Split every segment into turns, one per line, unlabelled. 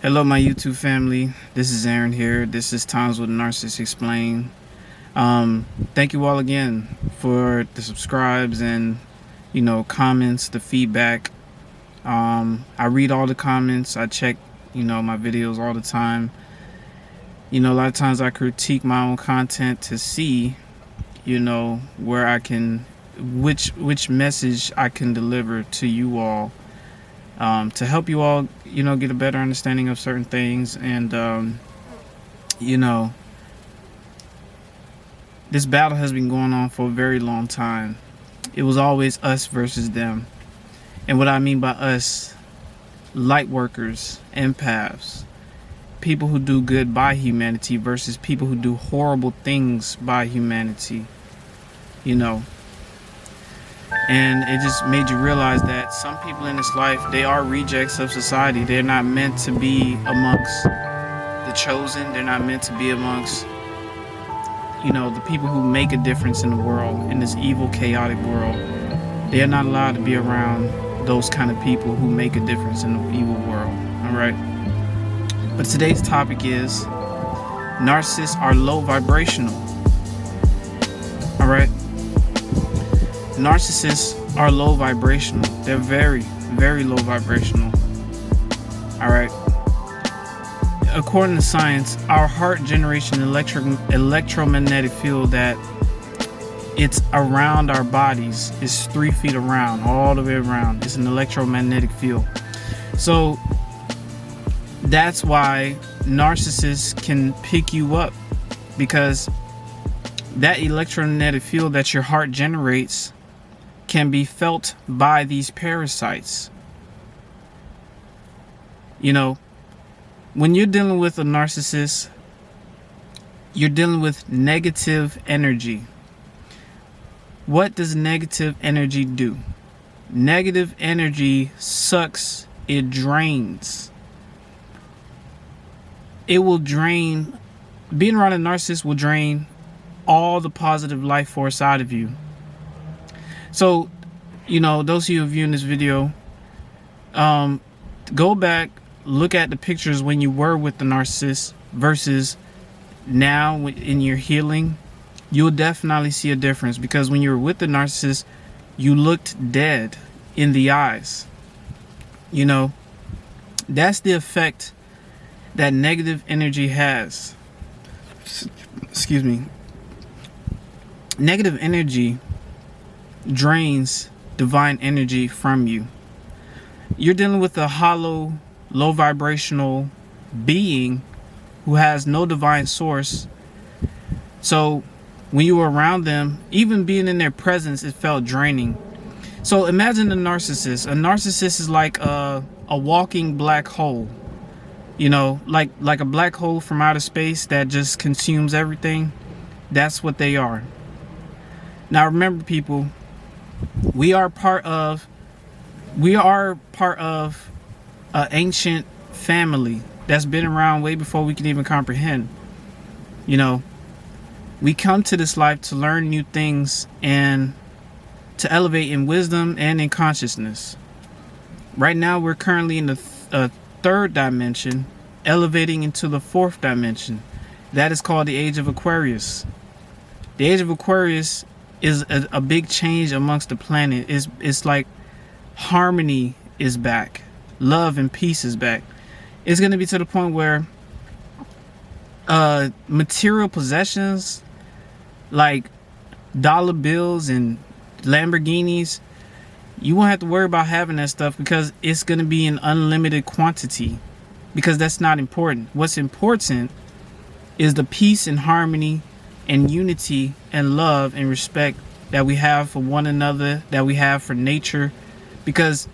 Hello, my YouTube family. This is Aaron here. This is Times with Narcissist Explain. Thank you all again for the subscribes and comments, the feedback. I read all the comments. I check my videos all the time. A lot of times I critique my own content to see where I can, which message I can deliver to you all. To help you all, get a better understanding of certain things. And, this battle has been going on for a very long time. It was always us versus them. And what I mean by us, light workers, empaths, people who do good by humanity versus people who do horrible things by humanity, And it just made you realize that some people in this life, they are rejects of society. They're not meant to be amongst the chosen. They're not meant to be amongst, the people who make a difference in the world, in this evil, chaotic world. They are not allowed to be around those kind of people who make a difference in the evil world. All right. But today's topic is narcissists are low vibrational. All right. Narcissists are low vibrational. They're very, very low vibrational. All right. According to science, our heart generates an electromagnetic field that it's around our bodies. It's 3 feet around, all the way around. It's an electromagnetic field. So that's why narcissists can pick you up, because that electromagnetic field that your heart generates can be felt by these parasites. When you're dealing with a narcissist, you're dealing with negative energy. What does negative energy do? Negative energy sucks, it drains. It will drain, being around a narcissist will drain all the positive life force out of you. So, those of you viewing this video, go back, look at the pictures when you were with the narcissist versus now in your healing. You'll definitely see a difference, because when you were with the narcissist, you looked dead in the eyes. That's the effect that negative energy has. Excuse me. Negative energy drains divine energy from you. You're dealing with a hollow, low vibrational being who has no divine source. So when you were around them, even being in their presence, it felt draining. So imagine a narcissist. A narcissist is like a walking black hole. Like a black hole from outer space that just consumes everything. That's what they are. Now remember, people, we are part of an ancient family that's been around way before we can even comprehend. We come to this life to learn new things and to elevate in wisdom and in consciousness. Right now we're currently in the third dimension, elevating into the fourth dimension. That is called the Age of Aquarius. The Age of Aquarius is a big change amongst the planet. It's like harmony is back, love and peace is back. It's going to be to the point where material possessions like dollar bills and Lamborghinis, you won't have to worry about having that stuff, because it's going to be in unlimited quantity, because that's not important. What's important is the peace and harmony and unity and love and respect that we have for one another, that we have for nature. Because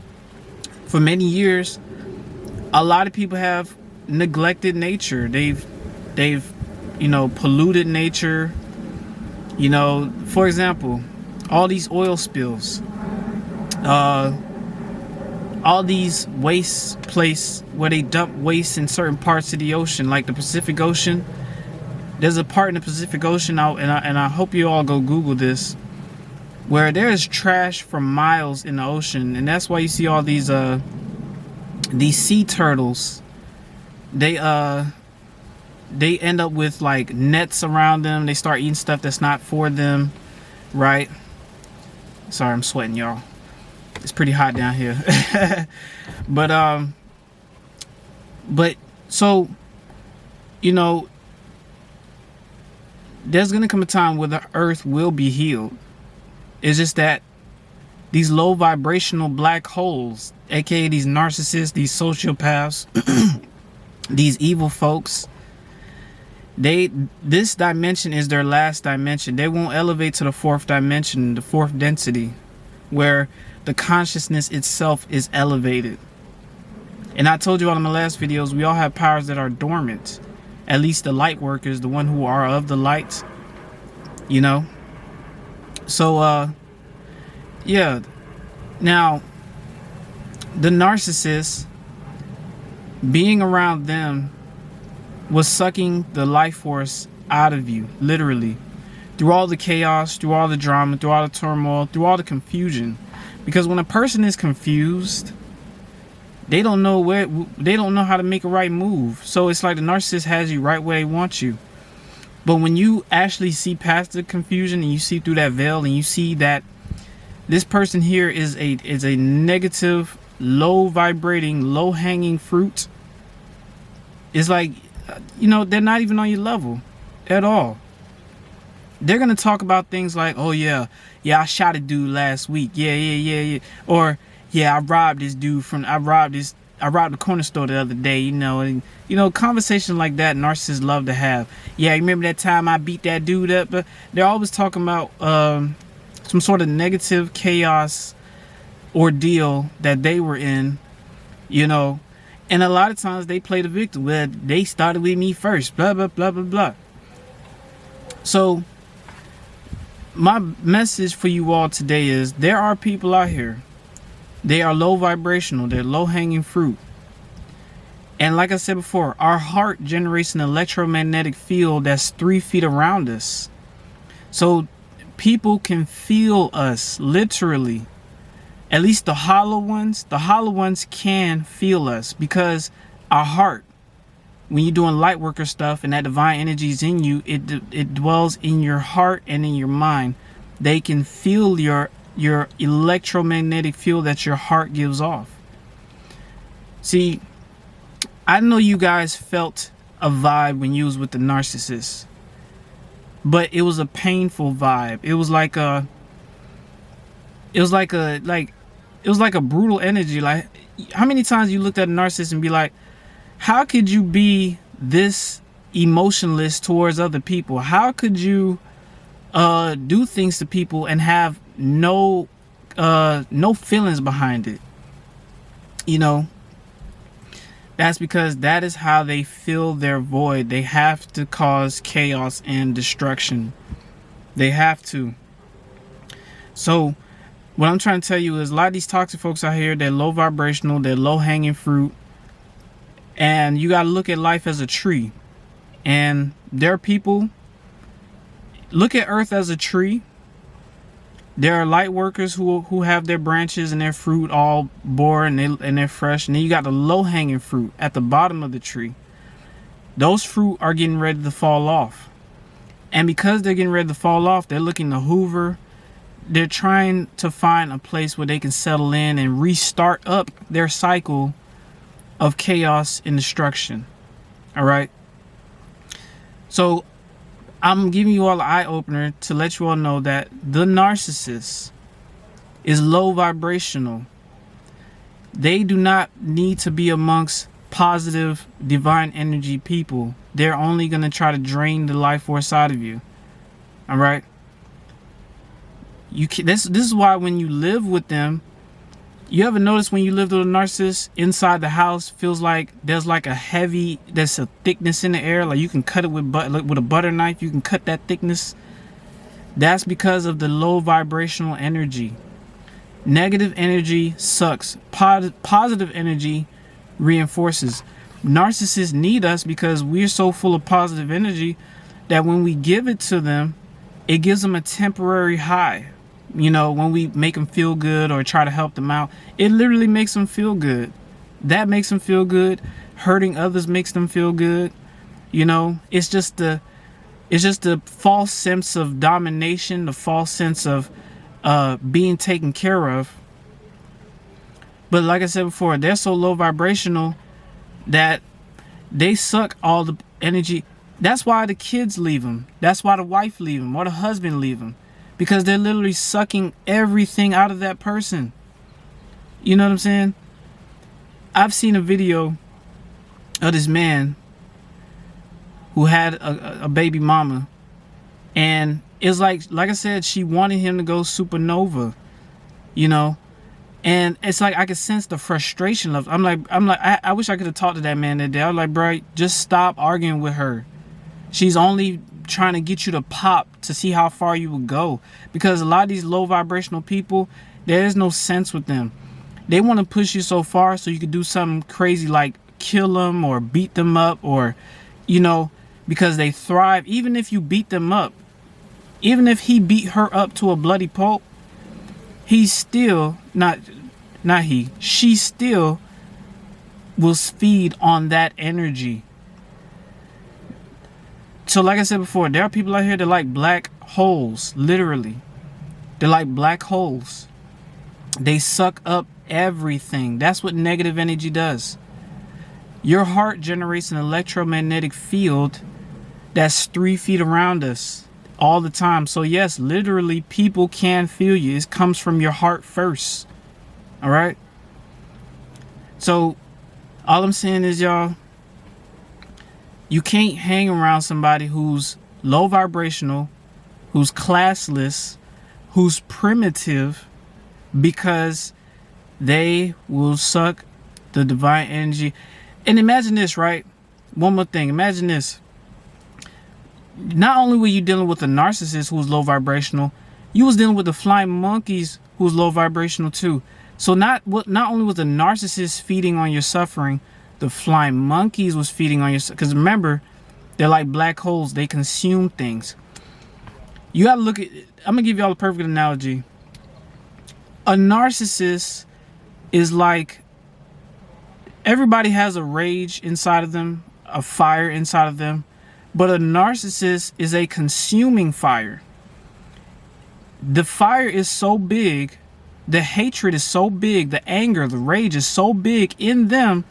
for many years, a lot of people have neglected nature. They've polluted nature. For example, all these oil spills, all these waste place where they dump waste in certain parts of the ocean, like the Pacific Ocean. There's a part in the Pacific Ocean, and I hope you all go Google this, where there's trash for miles in the ocean, and that's why you see all these sea turtles they end up with like nets around them. They start eating stuff that's not for them, right? Sorry, I'm sweating, y'all. It's pretty hot down here. but so, you know, there's gonna come a time where the earth will be healed. It's just that these low vibrational black holes, aka these narcissists, these sociopaths, these evil folks, this dimension is their last dimension. They won't elevate to the fourth dimension, the fourth density, where the consciousness itself is elevated. And I told you all in my last videos, we all have powers that are dormant. At least the light workers, the one who are of the light, you know. So yeah. Now the narcissists, being around them was sucking the life force out of you, literally, through all the chaos, through all the drama, through all the turmoil, through all the confusion. Because when a person is confused, they don't know how to make a right move. So it's like the narcissist has you right where they want you. But when you actually see past the confusion and you see through that veil and you see that this person here is a negative, low vibrating, low hanging fruit, it's like, you know, they're not even on your level at all. They're gonna talk about things like, oh yeah, I shot a dude last week, yeah, or yeah, I robbed this dude I robbed the corner store the other day, you know. And you know, conversations like that narcissists love to have. Yeah, you remember that time I beat that dude up? But they're always talking about some sort of negative chaos ordeal that they were in, you know. And a lot of times they play the victim. Well, they started with me first, blah blah blah blah blah. So my message for you all today is, there are people out here, they are low vibrational, they're low hanging fruit. And like I said before, our heart generates an electromagnetic field that's 3 feet around us. So people can feel us, literally. At least the hollow ones can feel us, because our heart, when you're doing light worker stuff and that divine energy is in you, it dwells in your heart and in your mind. They can feel your electromagnetic field that your heart gives off. See, I know you guys felt a vibe when you was with the narcissist, but it was a painful vibe. It was like a brutal energy. Like, how many times you looked at a narcissist and be like, how could you be this emotionless towards other people? How could you do things to people and have no feelings behind it? You know, that's because that is how they fill their void. They have to cause chaos and destruction. They have to. So what I'm trying to tell you is, a lot of these toxic folks out here, they're low vibrational, they're low hanging fruit. And you got to look at life as a tree. And there are people, look at Earth as a tree. There are light workers who have their branches and their fruit all bore and they're fresh. And then you got the low hanging fruit at the bottom of the tree. Those fruit are getting ready to fall off. And because they're getting ready to fall off, they're looking to hoover. They're trying to find a place where they can settle in and restart up their cycle of chaos and destruction. All right. So I'm giving you all an eye opener to let you all know that the narcissist is low vibrational. They do not need to be amongst positive divine energy people. They're only going to try to drain the life force out of you. All right. This is why when you live with them, you ever notice when you live with a narcissist, inside the house feels like there's like there's a thickness in the air, like you can cut it with a butter knife, you can cut that thickness. That's because of the low vibrational energy. Negative energy sucks. Positive energy reinforces. Narcissists need us because we're so full of positive energy that when we give it to them, it gives them a temporary high. You know, when we make them feel good or try to help them out, it literally makes them feel good. that makes them feel good. Hurting others makes them feel good. You know, it's just the false sense of domination, the false sense of being taken care of. But like I said before, they're so low vibrational that they suck all the energy. That's why the kids leave them. That's why the wife leave them or the husband leave them, because they're literally sucking everything out of that person. You know what I'm saying? I've seen a video of this man who had a baby mama, and it's like I said, she wanted him to go supernova, you know, and it's like I could sense the frustration of. I'm like I wish I could have talked to that man that day. I was like, bro, just stop arguing with her. She's only trying to get you to pop to see how far you would go, because a lot of these low vibrational people, there is no sense with them. They want to push you so far so you could do something crazy like kill them or beat them up, or, you know, because they thrive. Even if you beat them up, even if he beat her up to a bloody pulp, he's still she still will feed on that energy. So like I said before, there are people out here that like black holes, literally. They're like black holes. They suck up everything. That's what negative energy does. Your heart generates an electromagnetic field that's 3 feet around us all the time. So yes, literally people can feel you. It comes from your heart first. All right? So all I'm saying is, y'all, you can't hang around somebody who's low vibrational, who's classless, who's primitive, because they will suck the divine energy. And imagine this, right? One more thing. Imagine this. Not only were you dealing with a narcissist who's low vibrational, you was dealing with the flying monkeys who's low vibrational too. So not only was the narcissist feeding on your suffering, the flying monkeys was feeding on your, because remember, they're like black holes. They consume things. You gotta look at, I'm gonna give y'all a perfect analogy. A narcissist is like, everybody has a rage inside of them, a fire inside of them, but a narcissist is a consuming fire. The fire is so big, the hatred is so big, the anger, the rage is so big in them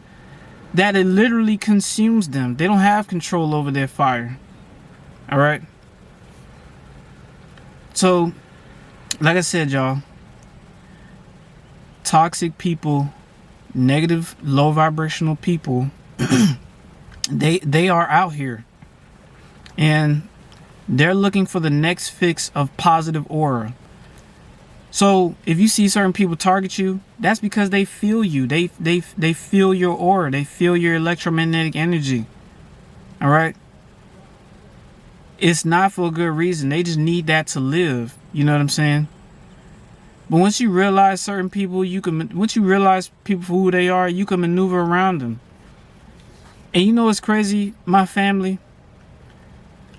that it literally consumes them. They don't have control over their fire. All right? So, like I said, y'all, toxic people, negative, low vibrational people, they are out here. And they're looking for the next fix of positive aura. So if you see certain people target you, that's because they feel you. They feel your aura. They feel your electromagnetic energy. All right? It's not for a good reason. They just need that to live. You know what I'm saying? But once you realize certain people, once you realize people for who they are, you can maneuver around them. And you know what's crazy? My family,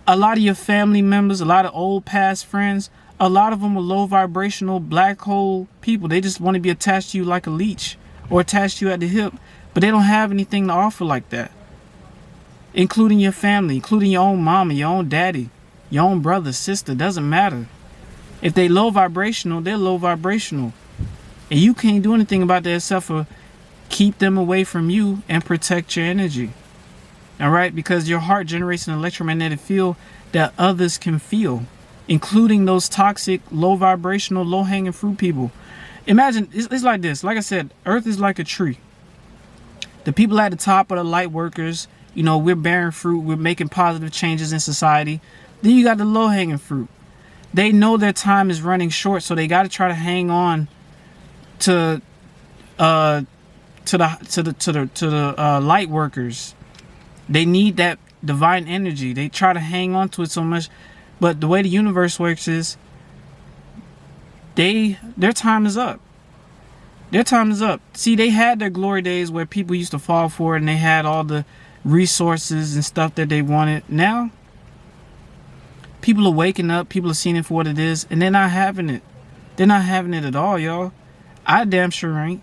a lot of your family members, a lot of old past friends, a lot of them are low vibrational black hole people. They just want to be attached to you like a leech, or attached to you at the hip, but they don't have anything to offer like that. Including your family, including your own mama, your own daddy, your own brother, sister, doesn't matter. If they low vibrational, they're low vibrational. And you can't do anything about that except for keep them away from you and protect your energy. All right? Because your heart generates an electromagnetic field that others can feel, including those toxic, low vibrational, low hanging fruit people. Imagine, it's like this. Like I said, Earth is like a tree. The people at the top are the light workers. You know, we're bearing fruit. We're making positive changes in society. Then you got the low hanging fruit. They know their time is running short, so they got to try to hang on to the light workers. They need that divine energy. They try to hang on to it so much, but the way the universe works is their time is up. Their time is up. See, they had their glory days where people used to fall for it and they had all the resources and stuff that they wanted. Now people are waking up, people are seeing it for what it is, and they're not having it. They're not having it at all, y'all. I damn sure ain't.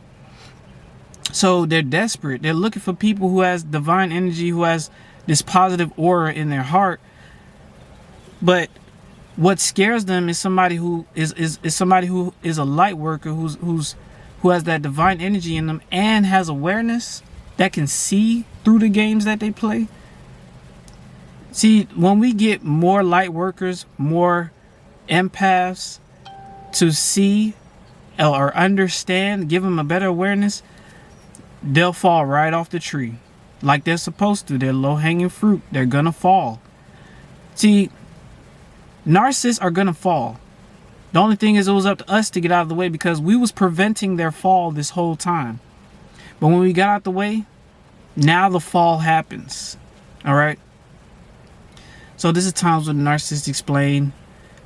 So they're desperate. They're looking for people who has divine energy, who has this positive aura in their heart. But what scares them is somebody who is somebody who is a light worker, who has that divine energy in them and has awareness that can see through the games that they play. See, when we get more light workers, more empaths to see or understand, give them a better awareness, they'll fall right off the tree like they're supposed to. They're low-hanging fruit. They're gonna fall. See, narcissists are gonna fall. The only thing is, it was up to us to get out of the way, because we was preventing their fall this whole time. But when we got out the way, now the fall happens. All right. So this is Times with the Narcissist Explained.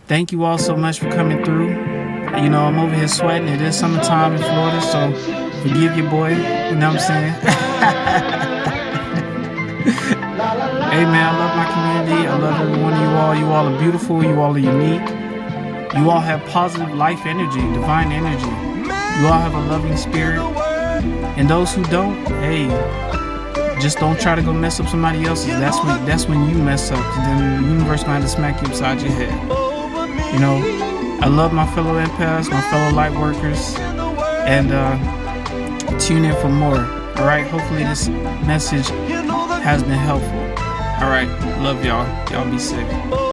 Thank you all so much for coming through. You know, I'm over here sweating. It is summertime in Florida, so forgive your boy. You know what I'm saying? Hey man, I love my community. I love every one of you all. You all are beautiful. You all are unique. You all have positive life energy, divine energy. You all have a loving spirit. And those who don't, hey, just don't try to go mess up somebody else's. That's when you mess up. Then the universe gonna have to smack you upside your head. You know, I love my fellow empaths, my fellow light workers, and tune in for more. All right. Hopefully this message has been helpful. All right. Love y'all. Y'all be safe.